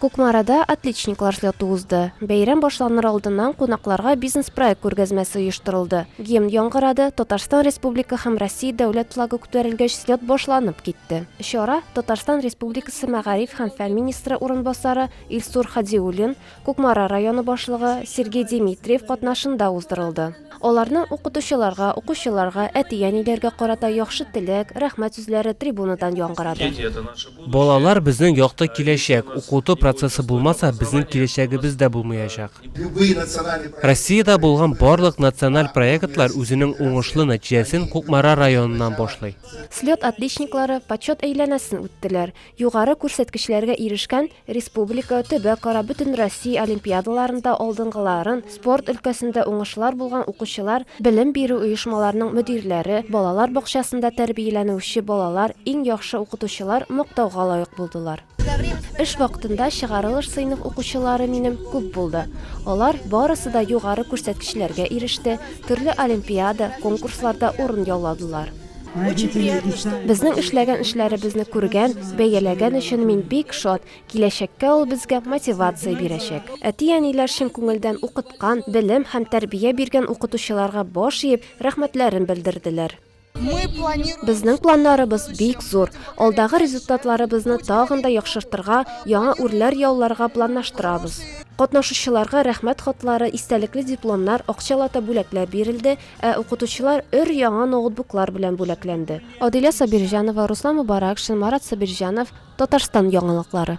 Кукмарада отличниклар слеты узды. Бәйрәм башланыр алдыннан кунакларга бизнес-проект күргәзмәсе оештырылды. Гимн яңгырады, Татарстан Республика һәм Россия дәүләт флагы күтәрелгәч слет башланып китте. Чара Татарстан Республикасы Мәгариф һәм фән министры урынбасары Илсур Хадиуллин, Кукмара районы башлыгы Сергей Дмитриев катнашында уздырылды. Аларның укытучыларга, укучыларга, әти-әниләргә карата яхшы теләк, рәхмәт сүзләре трибунадан яңгырады. Балалар безнең якты киләчәк, укыту процессы булмаса, безнең киләчәгебез дә булмаячак. Россиядә булган барлык националь проектлар үзенең уңышлы нәтиҗәсен Кукмара районыннан башлый. Слет отличниклары почет әйләнәсен үттеләр. Югары күрсәткечләргә ирешкән республика, төбәк-ара бөтен Россия олимпиадаларында алдынгыларын, спорт өлкәсендә уңышлар булган укучылар, белем бирү оешмаларының мөдирләре, балалар бакчасында тәрбияләнүче балалар, иң яхшы укытучылар мактауга лаек булдылар. Эш вакытында чыгарылыш сыйныф укучылары минем күп булды. Алар барысы да югары күрсәткечләргә иреште, төрле олимпиада, конкурсларда урын яуладылар. Безнең эшләгән эшләребезне күргән, бәяләгән өчен мин бик шат. Киләчәккә ул безгә мотивация бирәчәк. Әти-әниләр чын күңелдән укыткан, белем һәм тәрбия биргән укытучыларга баш иеп, рәхмәтләрен белдерделәр. Безнең планнарыбыз бик зур. Алдагы результатларыбызны тагын да яхшыртырга, яңа үрләр яуларга планлаштырабыз. Катнашучыларга рәхмәт хатлары, истәлекле дипломнар, акчалата бүләкләр бирелде, укытучылар өр-яңа ноутбуклар белән бүләкләнде. Адилә Сабирҗанова, Руслан Мубаракшин, Марат Сабирҗанов, Татарстан яңалыклары.